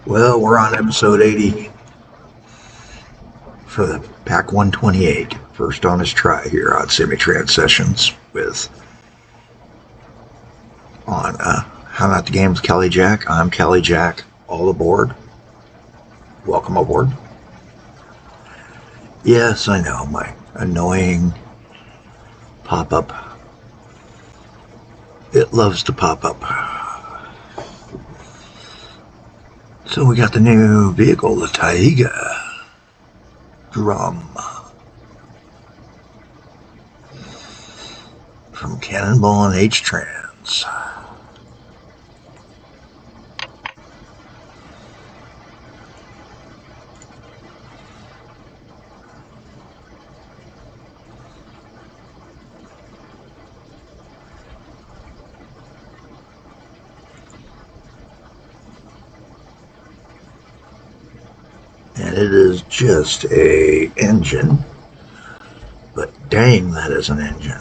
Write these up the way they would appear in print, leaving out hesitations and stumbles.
Well, we're on episode 80 for the Pak128, first on his try here on Simutrans sessions on How Not the Game with Kelly Jack. I'm Kelly Jack. All aboard. Welcome aboard. Yes, I know, my annoying pop-up. It loves to pop up. So we got the new vehicle, the Taiga drum from Cannonball and H-Trans. And it is just a engine, but dang, that is an engine.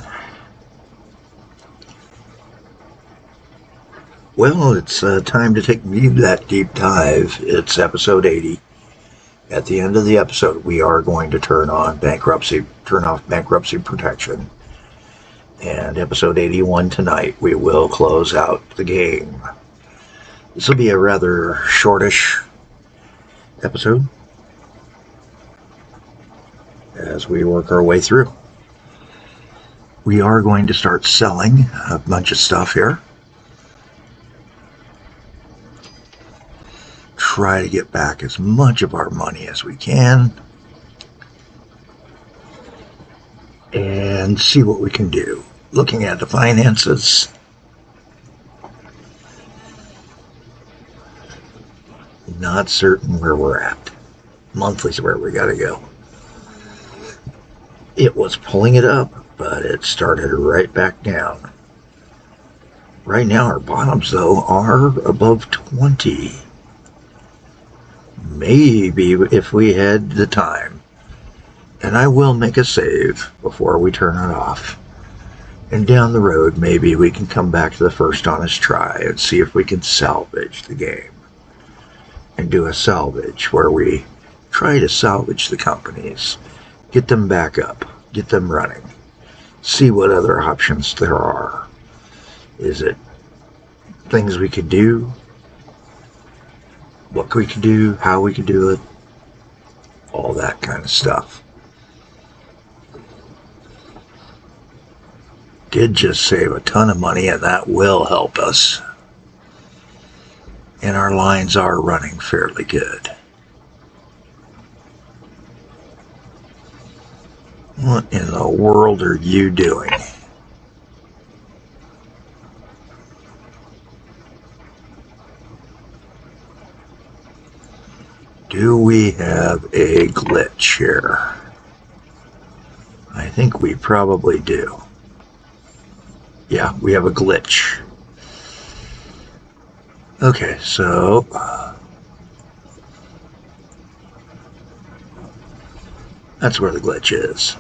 Well, it's time to take that deep dive. It's episode 80. At the end of the episode, we are going to turn off bankruptcy protection. And episode 81 tonight, we will close out the game. This will be a rather shortish episode as we work our way through. We are going to start selling a bunch of stuff here. Try to get back as much of our money as we can and see what we can do. Looking at the finances, not certain where we're at. Monthly's where we gotta go. It was pulling it up, but it started right back down. Right now our bottoms, though, are above 20. Maybe if we had the time. And I will make a save before we turn it off. And down the road, maybe we can come back to the first honest try and see if we can salvage the game. And do a salvage where we try to salvage the companies. Get them back up, get them running, see what other options there are. Is it things we could do, what we could do, how we could do it, all that kind of stuff. Did just save a ton of money, and that will help us. And our lines are running fairly good. What in the world are you doing? Do we have a glitch here? I think we probably do. Yeah, we have a glitch. Okay, so that's where the glitch is.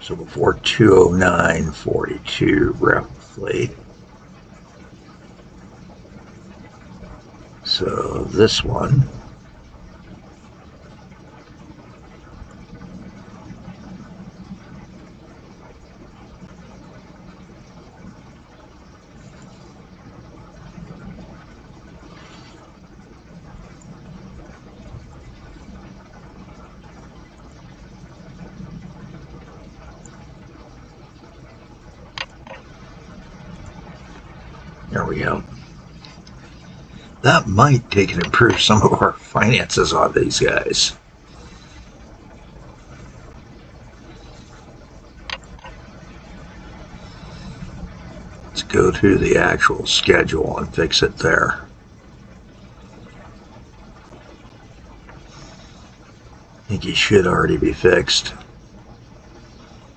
So before 209.42 roughly. So this one. There we go. That might take and improve some of our finances on these guys. Let's go to the actual schedule and fix it there. I think he should already be fixed.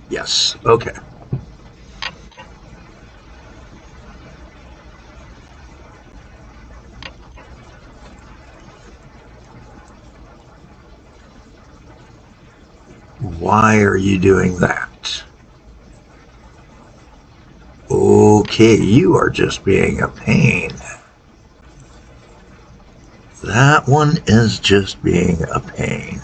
Yes, okay. Why are you doing that? Okay, you are just being a pain. That one is just being a pain.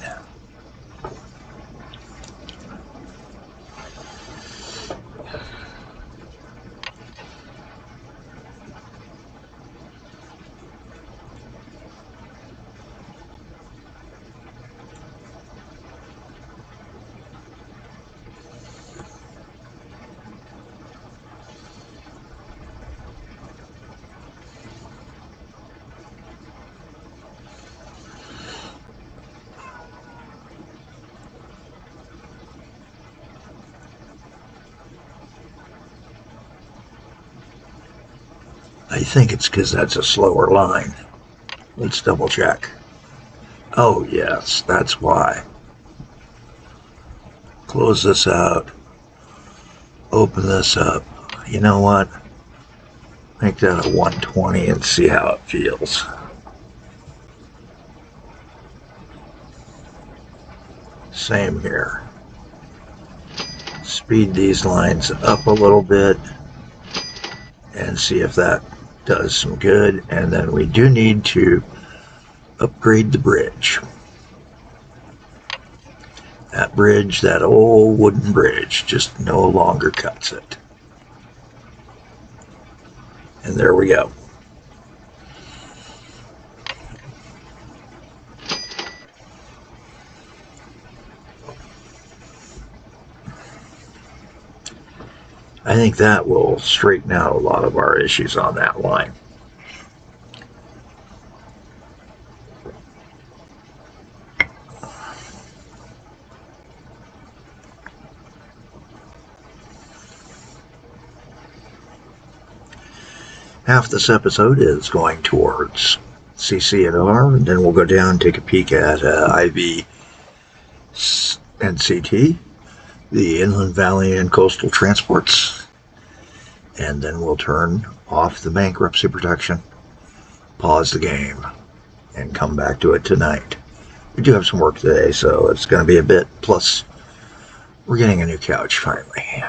I think it's because that's a slower line. Let's double check. Oh yes, that's why. Close this out. Open this up. You know what? Make that a 120 and see how it feels. Same here. Speed these lines up a little bit and see if that does some good. And then we do need to upgrade the bridge. That bridge, that old wooden bridge, just no longer cuts it. And there we go. I think that will straighten out a lot of our issues on that line. Half this episode is going towards CC&R, and then we'll go down and take a peek at IVCT, the Inland Valley and Coastal Transports, and then we'll turn off the bankruptcy protection, pause the game, and come back to it tonight. We do have some work today, so it's going to be a bit, plus we're getting a new couch finally.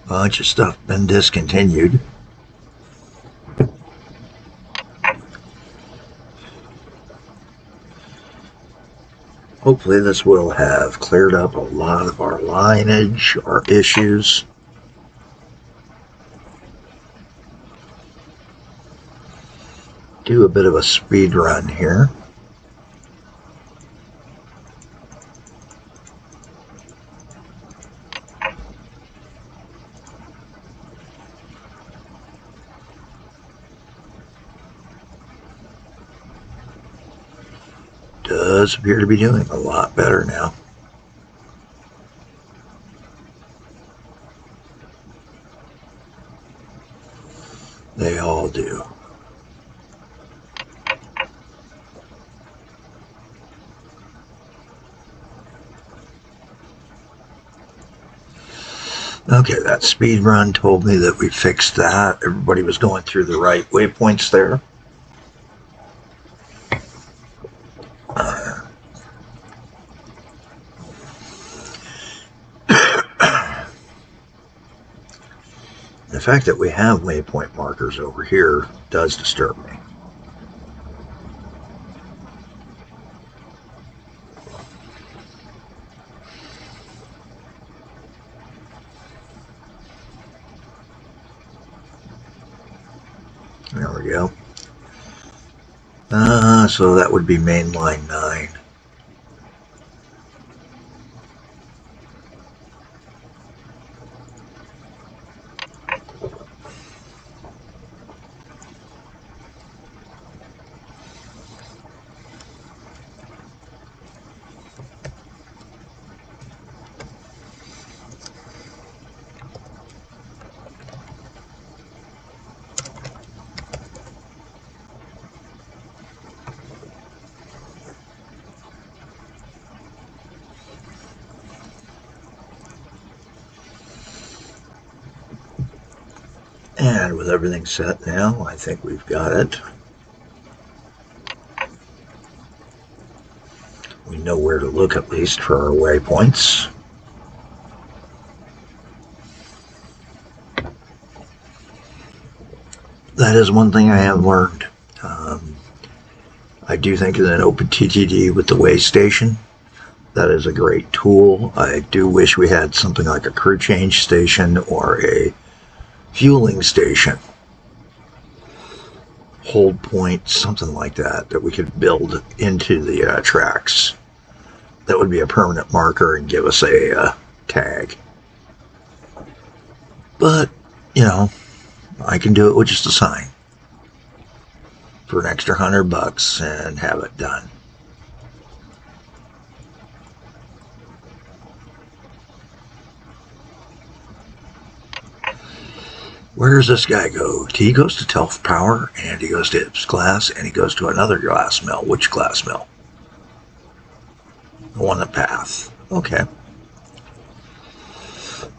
Bunch of stuff been discontinued. Hopefully this will have cleared up a lot of our lineage, our issues. Do a bit of a speed run here. Does appear to be doing a lot better now. They all do. Okay, that speed run told me that we fixed that. Everybody was going through the right waypoints there. The fact that we have waypoint markers over here does disturb me. There we go. So that would be main line 9. And with everything set now, I think we've got it. We know where to look at least for our waypoints. That is one thing I have learned. I do think that an OpenTTD with the way station, that is a great tool. I do wish we had something like a crew change station or a fueling station, hold point, something like that, that we could build into the tracks. That would be a permanent marker and give us a tag. But, you know, I can do it with just a sign for an extra $100 and have it done. Where does this guy go? He goes to Telf Power, and he goes to Ips Glass, and he goes to another glass mill. Which glass mill? The one at Path. Okay.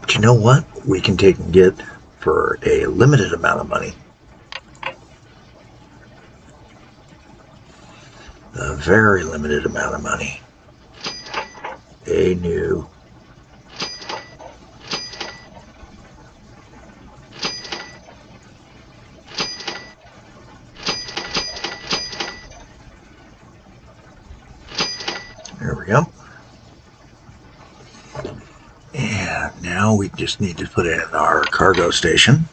But you know what? We can take and get for a limited amount of money. A very limited amount of money. A new there we go. And now we just need to put in our cargo station.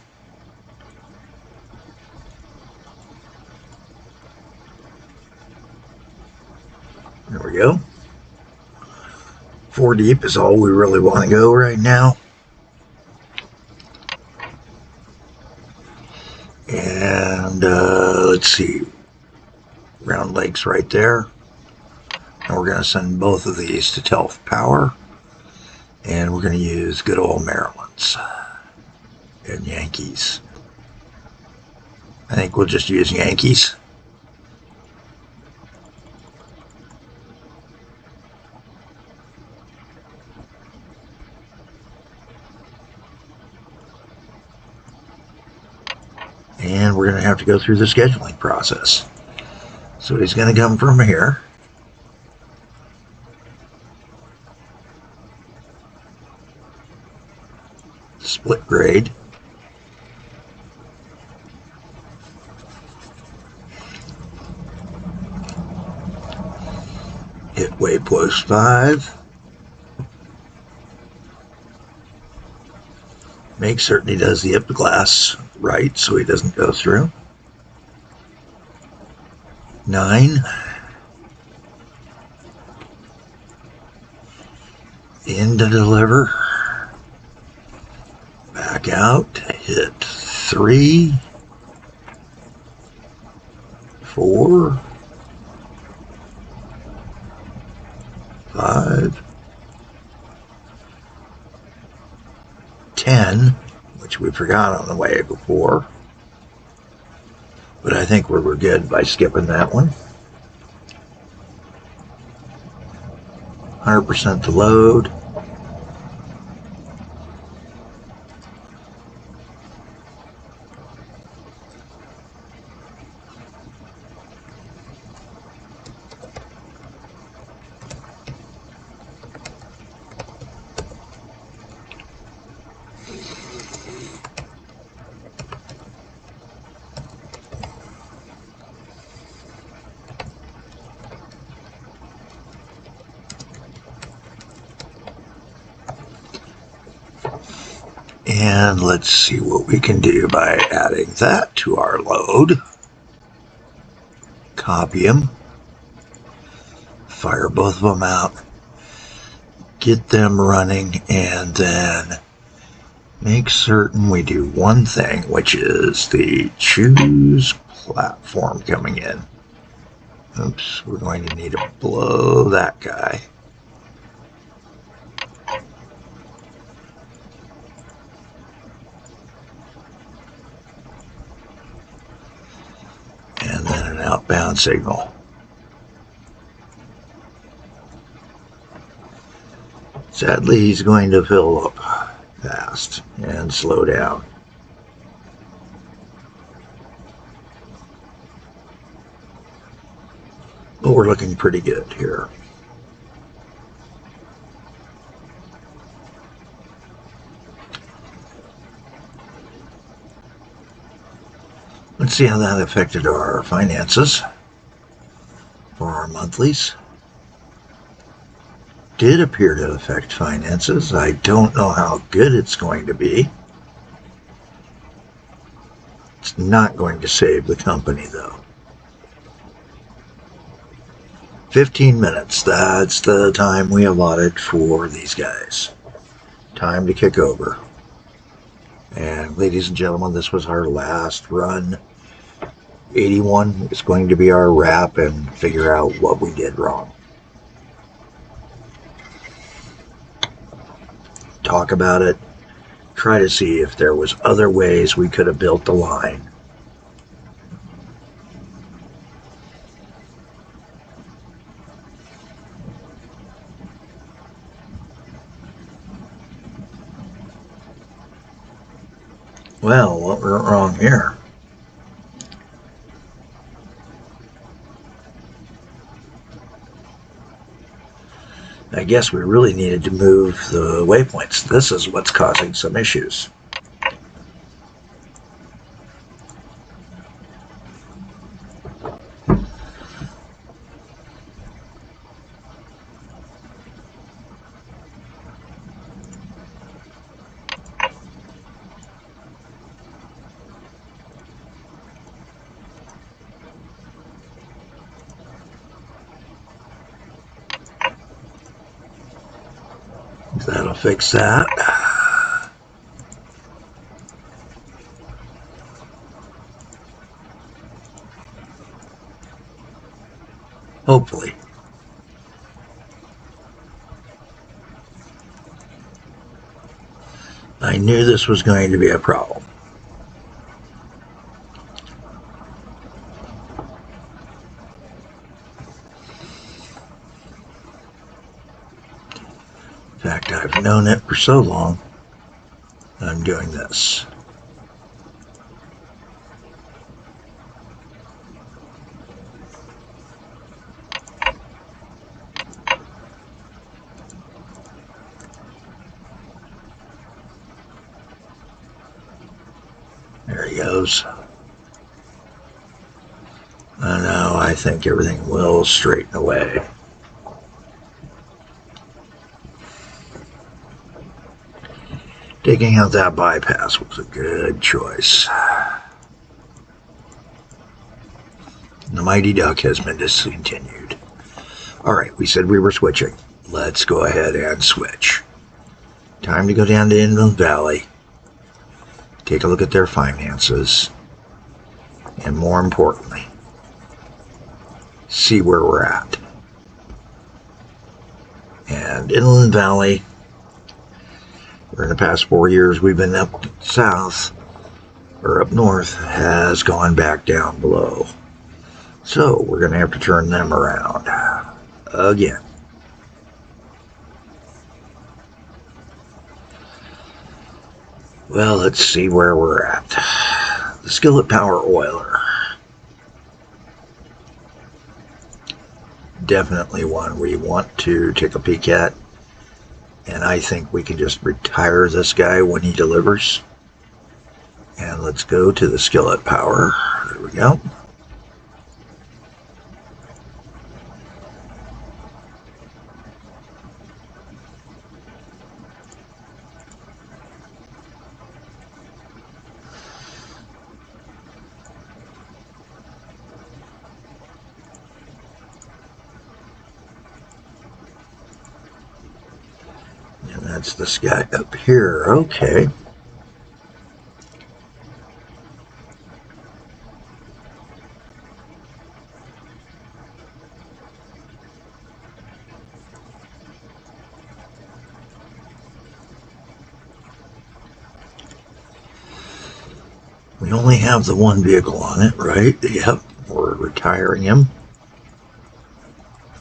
There we go. 4 deep is all we really want to go right now. And let's see. Round Lake's right there. And we're going to send both of these to Telf Power. And we're going to use good old Maryland's and Yankees. I think we'll just use Yankees. And we're going to have to go through the scheduling process. So he's going to come from here. Split grade. Hit waypost 5. Make certain he does the Ip glass right so he doesn't go through. 9. In to deliver. Back out. Hit 3. 4. 5. 10, which we forgot on the way before. But I think we're good by skipping that one. 100% to load. And let's see what we can do by adding that to our load. Copy them. Fire both of them out. Get them running, and then make certain we do one thing, which is the choose platform coming in. Oops, we're going to need to blow that guy. And then an outbound signal. Sadly, he's going to fill up fast and slow down. But we're looking pretty good here. Let's see how that affected our finances for our monthlies. Did appear to affect finances. I don't know how good it's going to be. It's not going to save the company, though. 15 minutes. That's the time we allotted for these guys. Time to kick over. And ladies and gentlemen, this was our last run. 81 is going to be our wrap and figure out what we did wrong. Talk about it. Try to see if there was other ways we could have built the line. Well, what went wrong here? I guess we really needed to move the waypoints. This is what's causing some issues. That'll fix that. Hopefully. I knew this was going to be a problem. In fact, I've known it for so long, I'm doing this. There he goes. And now I think everything will straighten away. Taking out that bypass was a good choice. The Mighty Duck has been discontinued. Alright, we said we were switching. Let's go ahead and switch. Time to go down to Inland Valley. Take a look at their finances. And more importantly, see where we're at. And Inland Valley, in the past 4 years we've been up south, or up north, has gone back down below. So we're going to have to turn them around again. Well, let's see where we're at. The Skillet Power Oiler. Definitely one we want to take a peek at. And I think we can just retire this guy when he delivers. And let's go to the Skillet Power. There we go. That's this guy up here. Okay. We only have the one vehicle on it, right? Yep, we're retiring him.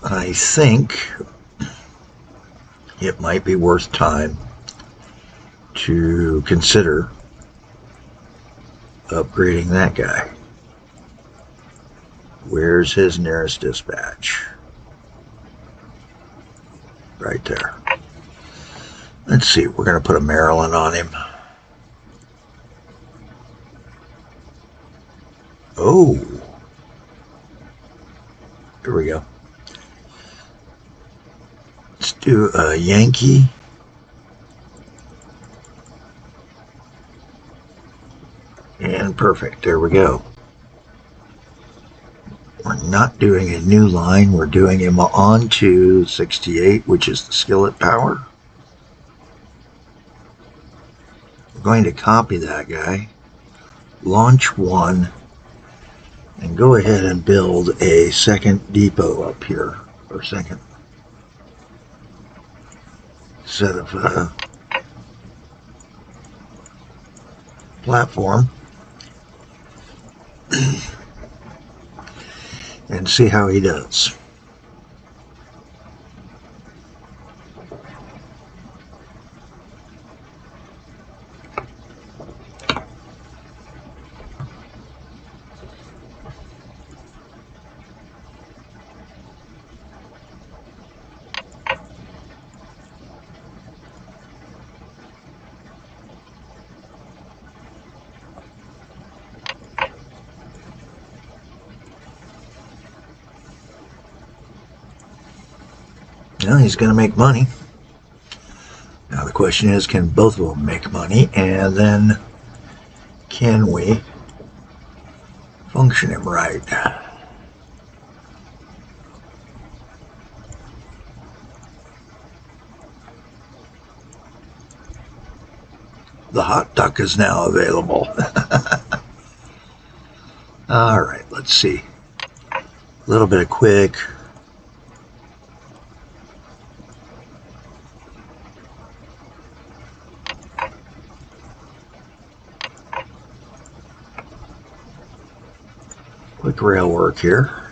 I think it might be worth time to consider upgrading that guy. Where's his nearest dispatch? Right there. Let's see, we're going to put a Maryland on him. Oh, here we go. Let's do a Yankee. And perfect, there we go. We're not doing a new line, we're doing him on to 68, which is the skillet power. We're going to copy that guy, launch one, and go ahead and build a second depot up here, or second set of platform. And see how he does. Well, he's going to make money. Now the question is, can both of them make money? And then, can we function him right? The hot duck is now available. All right, let's see. A little bit of quick. Quick rail work here.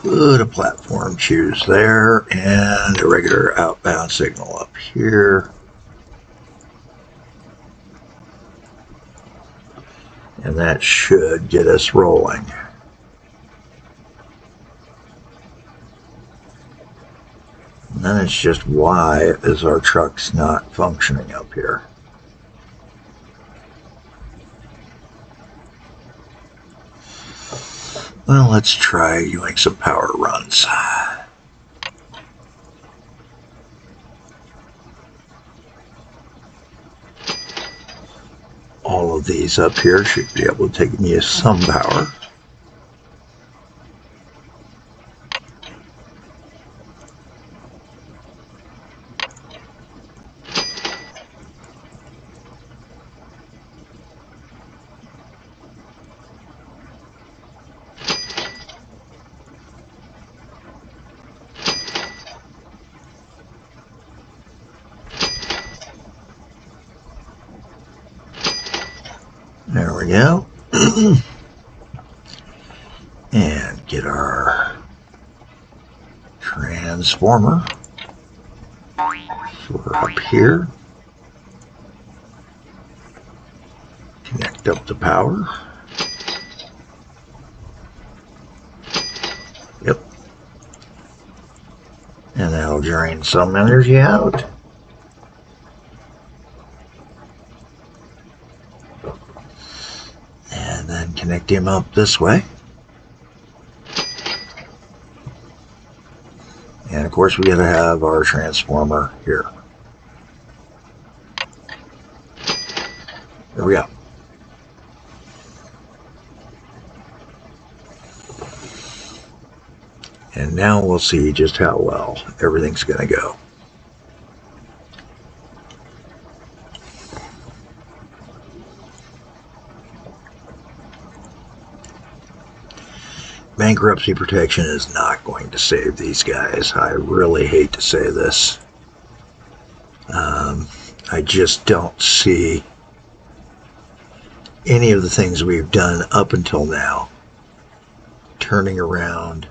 Put a platform choose there and a regular outbound signal up here. And that should get us rolling. And then it's just why is our truck's not functioning up here? Well, let's try doing some power runs. All of these up here should be able to take me some power. There we go. And get our transformer for up here. Connect up the power. Yep. And that'll drain some energy out. And then connect him up this way. And of course we gotta have our transformer here. There we go. And now we'll see just how well everything's gonna go. Bankruptcy protection is not going to save these guys. I really hate to say this. I just don't see any of the things we've done up until now turning around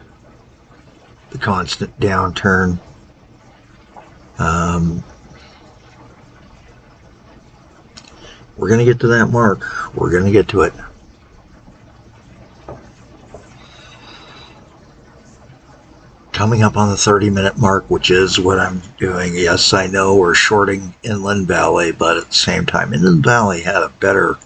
the constant downturn We're going to get to that mark. We're going to get to it. Coming up on the 30-minute mark, which is what I'm doing. Yes, I know we're shorting Inland Valley, but at the same time, Inland Valley had a better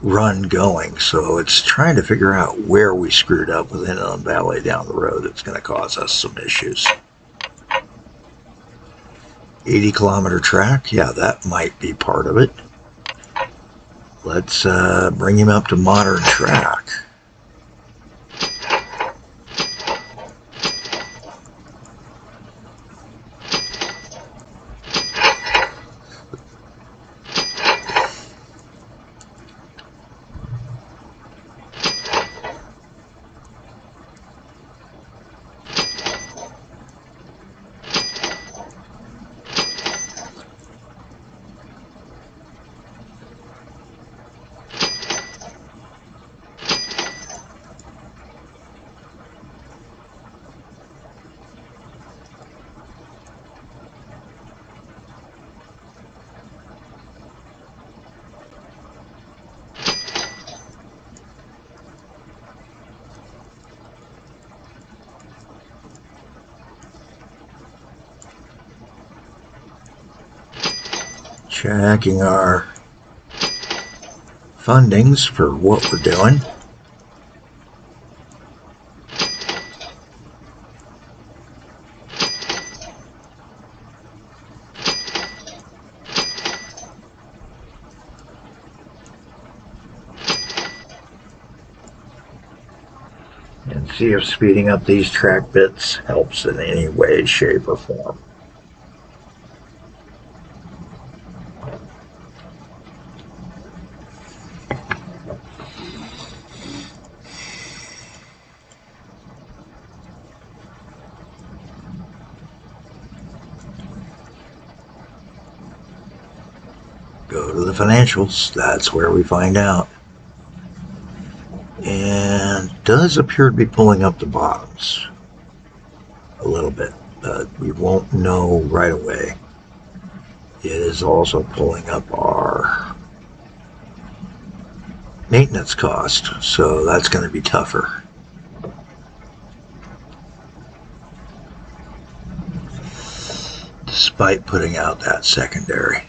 run going, so it's trying to figure out where we screwed up with Inland Valley down the road. It's going to cause us some issues. 80-kilometer track, yeah, that might be part of it. Let's bring him up to modern track. Checking our fundings for what we're doing. And see if speeding up these track bits helps in any way, shape, or form. Go to the financials, that's where we find out. And does appear to be pulling up the bottoms a little bit, but we won't know right away. It is also pulling up our maintenance cost, so that's going to be tougher. Despite putting out that secondary.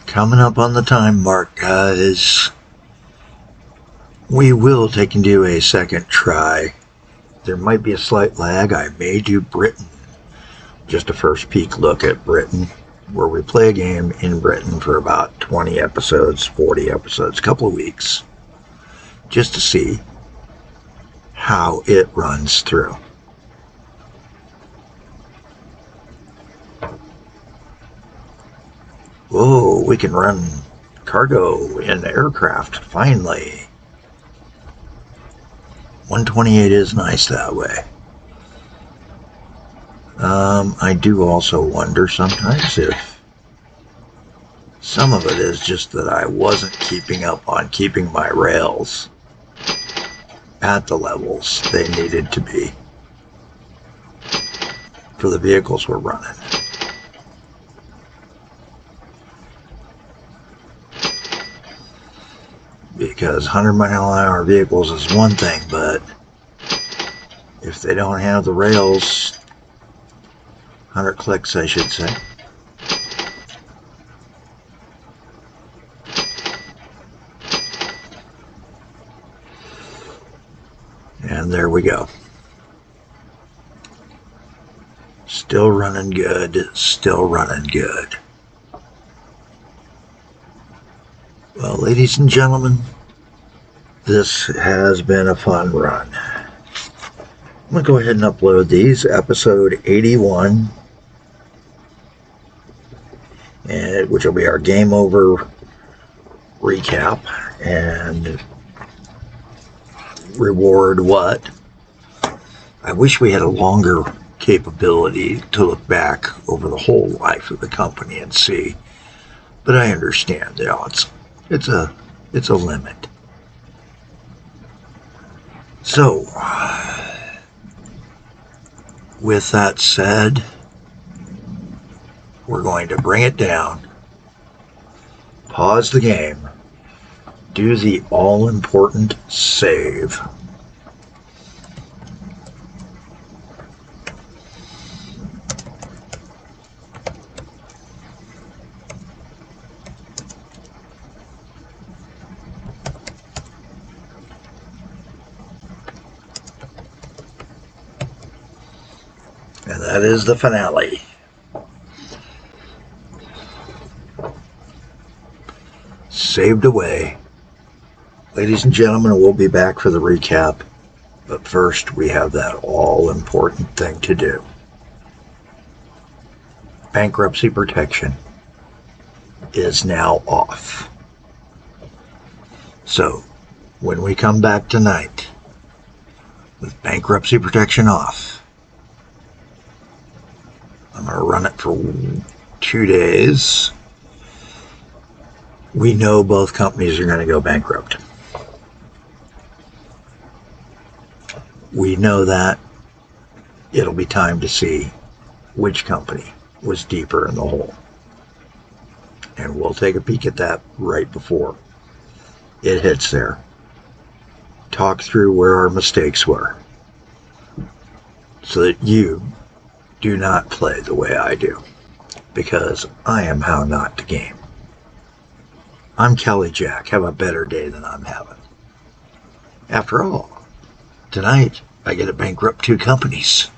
Coming up on the time mark, guys. We will take and do a second try. There might be a slight lag. I may do Britain. Just a first peek look at Britain, where we play a game in Britain for about 20 episodes, 40 episodes, a couple of weeks, just to see how it runs through. Whoa, we can run cargo in aircraft, finally. 128 is nice that way. I do also wonder sometimes if some of it is just that I wasn't keeping up on keeping my rails at the levels they needed to be for the vehicles we're running. Because 100-mile-an-hour vehicles is one thing, but if they don't have the rails, 100 clicks, I should say. And there we go. Still running good, still running good. Well, ladies and gentlemen, this has been a fun run. I'm going to go ahead and upload these, episode 81, which will be our game over recap and reward what. I wish we had a longer capability to look back over the whole life of the company and see, but I understand, it's a limit. So, with that said, we're going to bring it down, pause the game, do the all-important save. And that is the finale. Saved away. Ladies and gentlemen, we'll be back for the recap. But first, we have that all-important thing to do. Bankruptcy protection is now off. So, when we come back tonight, with bankruptcy protection off, I'm going to run it for 2 days. We know both companies are going to go bankrupt. We know that. It'll be time to see which company was deeper in the hole. And we'll take a peek at that right before it hits there. Talk through where our mistakes were, so that you do not play the way I do, because I am how not to game. I'm Kelly Jack. Have a better day than I'm having. After all, tonight I get to bankrupt 2 companies.